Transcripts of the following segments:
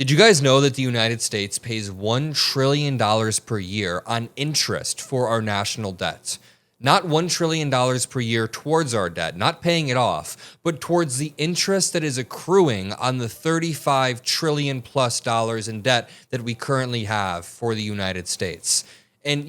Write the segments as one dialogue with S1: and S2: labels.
S1: Did you guys know that the United States pays $1 trillion per year on interest for our national debt? Not $1 trillion per year towards our debt, not paying it off, but towards the interest that is accruing on the $35 trillion plus in debt that we currently have for the United States. And,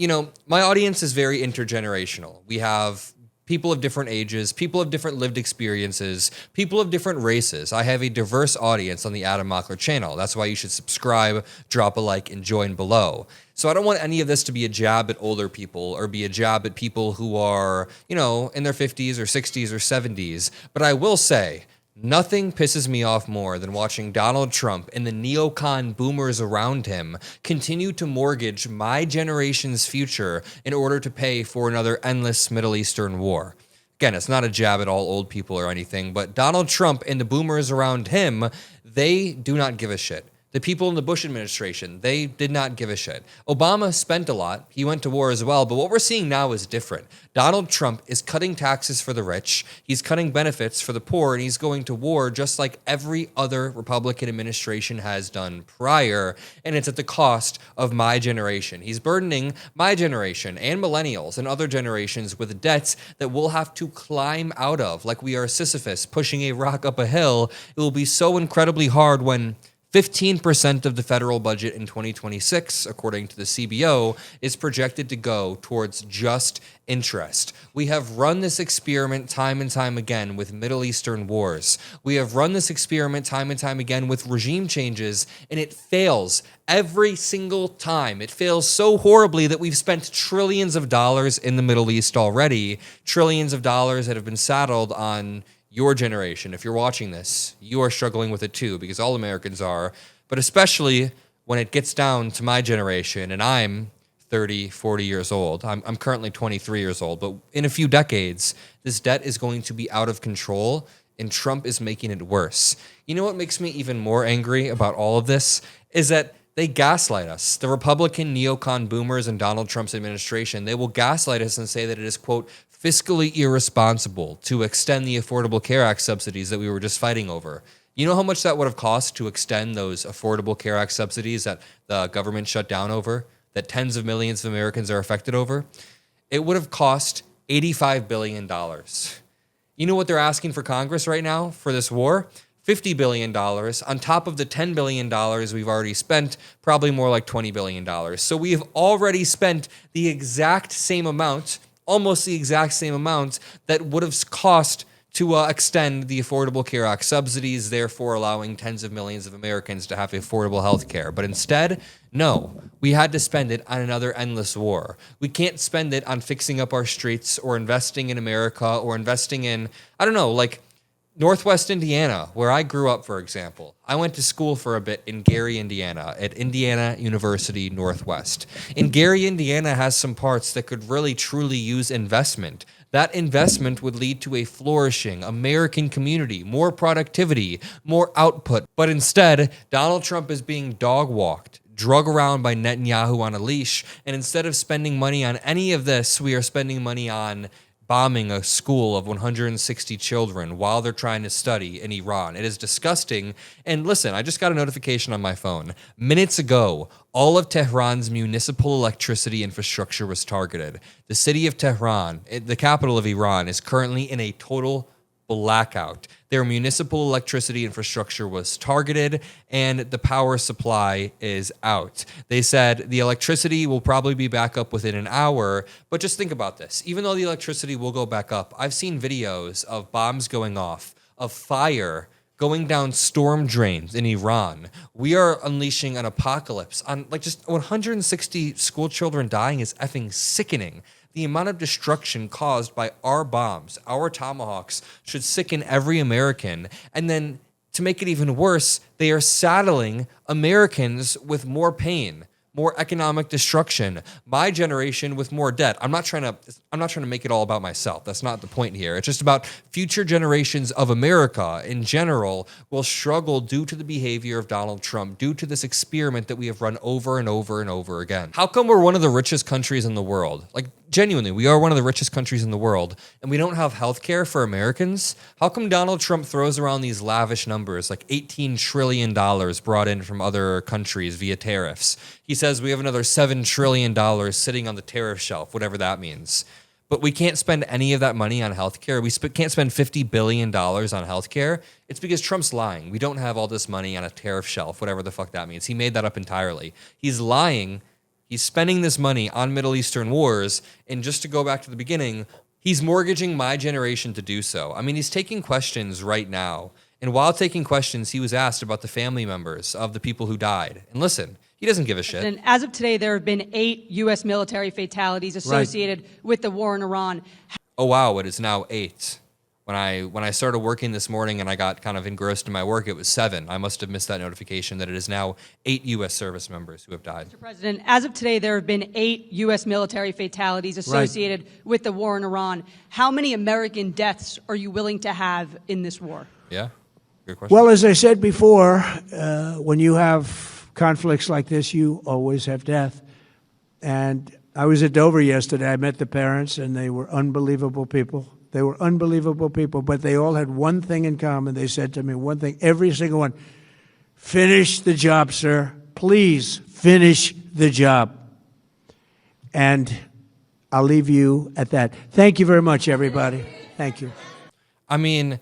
S1: my audience is very intergenerational. We have people of different ages, people of different lived experiences, people of different races. I have a diverse audience on the Adam Mockler channel. That's why you should subscribe, drop a like, and join below. So I don't want any of this to be a jab at older people or be a jab at people who are, in their 50s or 60s or 70s. But I will say, nothing pisses me off more than watching Donald Trump and the neocon boomers around him continue to mortgage my generation's future in order to pay for another endless Middle Eastern war. Again, it's not a jab at all old people or anything, but Donald Trump and the boomers around him, they do not give a shit. The people in the Bush administration, they did not give a shit. Obama spent a lot. He went to war as well. But what we're seeing now is different. Donald Trump is cutting taxes for the rich. He's cutting benefits for the poor. And he's going to war just like every other Republican administration has done prior. And it's at the cost of my generation. He's burdening my generation and millennials and other generations with debts that we'll have to climb out of. Like we are Sisyphus pushing a rock up a hill. It will be so incredibly hard when 15% of the federal budget in 2026, according to the CBO, is projected to go towards just interest. We have run this experiment time and time again with Middle Eastern wars. We have run this experiment time and time again with regime changes, and it fails every single time. It fails so horribly that we've spent trillions of dollars in the Middle East already, trillions of dollars that have been saddled on your generation. If you're watching this, you are struggling with it too, because all Americans are, but especially when it gets down to my generation, and I'm 30, 40 years old. I'm currently 23 years old, but in a few decades, this debt is going to be out of control, and Trump is making it worse. You know what makes me even more angry about all of this is that they gaslight us. The Republican neocon boomers and Donald Trump's administration, they will gaslight us and say that it is, quote, fiscally irresponsible to extend the Affordable Care Act subsidies that we were just fighting over. You know how much that would have cost to extend those Affordable Care Act subsidies that the government shut down over, that tens of millions of Americans are affected over? It would have cost $85 billion. You know what they're asking for Congress right now for this war? $50 billion on top of the $10 billion we've already spent, probably more like $20 billion. So we have already spent the exact same amount, almost the exact same amount that would have cost to extend the Affordable Care Act subsidies, therefore allowing tens of millions of Americans to have affordable health care. But instead, no, we had to spend it on another endless war. We can't spend it on fixing up our streets or investing in America or investing in, like Northwest Indiana, where I grew up, for example. I went to school for a bit in Gary, Indiana, at Indiana University Northwest. And Gary, Indiana has some parts that could really, truly use investment. That investment would lead to a flourishing American community, more productivity, more output. But instead, Donald Trump is being dog-walked, drug around by Netanyahu on a leash. And instead of spending money on any of this, we are spending money on bombing a school of 160 children while they're trying to study in Iran. It is disgusting. And listen, I just got a notification on my phone. Minutes ago, all of Tehran's municipal electricity infrastructure was targeted. The city of Tehran, the capital of Iran, is currently in a total blackout. Their municipal electricity infrastructure was targeted and the power supply is out. They said the electricity will probably be back up within an hour, but just think about this. Even though the electricity will go back up, I've seen videos of bombs going off, of fire going down storm drains in Iran. We are unleashing an apocalypse on just 160 school children dying is effing sickening. The amount of destruction caused by our bombs, our tomahawks, should sicken every American. And then to make it even worse, they are saddling Americans with more pain, more economic destruction, my generation with more debt. I'm not trying to make it all about myself. That's not the point here. It's just about future generations of America in general will struggle due to the behavior of Donald Trump, due to this experiment that we have run over and over and over again. How come we're one of the richest countries in the world? genuinely, we are one of the richest countries in the world, and we don't have health care for Americans. How come Donald Trump throws around these lavish numbers, like $18 trillion brought in from other countries via tariffs? He says we have another $7 trillion sitting on the tariff shelf, whatever that means. But we can't spend any of that money on healthcare. We can't spend $50 billion on healthcare. It's because Trump's lying. We don't have all this money on a tariff shelf, whatever the fuck that means. He made that up entirely. He's lying. He's spending this money on Middle Eastern wars. And just to go back to the beginning, he's mortgaging my generation to do so. I mean, he's taking questions right now. And while taking questions, he was asked about the family members of the people who died. And listen, he doesn't give a shit.
S2: And as of today, there have been 8 U.S. military fatalities associated with the war in Iran.
S1: Oh, wow, it is now 8. When I started working this morning and I got kind of engrossed in my work, it was 7. I must have missed that notification that it is now 8 U.S. service members who have died.
S2: Mr. President, as of today, there have been 8 U.S. military fatalities associated with the war in Iran. How many American deaths are you willing to have in this war?
S1: Yeah, good question.
S3: Well, as I said before, when you have conflicts like this, you always have death. And I was at Dover yesterday. I met the parents, and they were unbelievable people. They were unbelievable people, but they all had one thing in common. They said to me one thing, every single one: finish the job, sir. Please finish the job. And I'll leave you at that. Thank you very much, everybody. Thank you.
S1: I mean,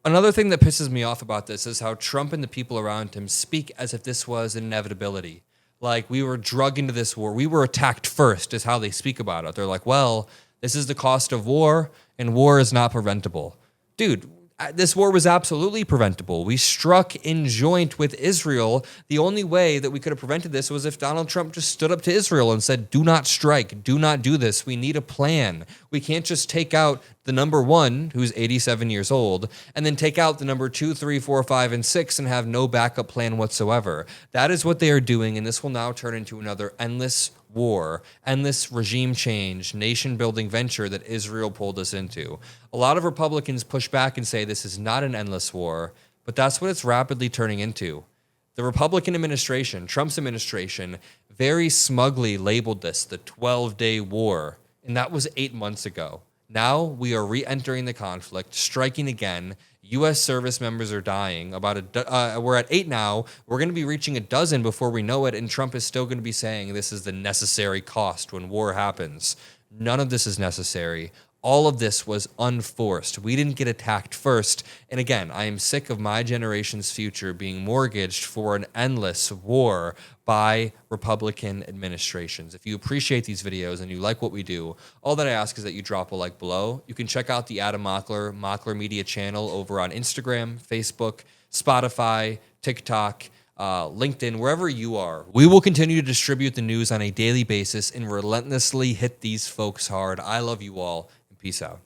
S1: another thing that pisses me off about this is how Trump and the people around him speak as if this was an inevitability. Like, we were drugged into this war. We were attacked first, is how they speak about it. They're like, well, this is the cost of war, and war is not preventable. Dude, this war was absolutely preventable. We struck in joint with Israel. The only way that we could have prevented this was if Donald Trump just stood up to Israel and said, do not strike, do not do this. We need a plan. We can't just take out the number 1, who's 87 years old, and then take out the number 2, 3, 4, 5, and 6 and have no backup plan whatsoever. That is what they are doing, and this will now turn into another endless war, endless regime change, nation-building venture that Israel pulled us into. A lot of Republicans push back and say this is not an endless war, but that's what it's rapidly turning into. The Republican administration, Trump's administration, very smugly labeled this the 12-day war, and that was 8 months ago. Now we are re-entering the conflict, striking again. U.S. service members are dying. We're at 8 now. We're going to be reaching a dozen before we know it, and Trump is still going to be saying this is the necessary cost when war happens. None of this is necessary. All of this was unforced. We didn't get attacked first. And again, I am sick of my generation's future being mortgaged for an endless war by Republican administrations. If you appreciate these videos and you like what we do, all that I ask is that you drop a like below. You can check out the Adam Mockler, Mockler Media channel over on Instagram, Facebook, Spotify, TikTok, LinkedIn, wherever you are. We will continue to distribute the news on a daily basis and relentlessly hit these folks hard. I love you all. Peace out.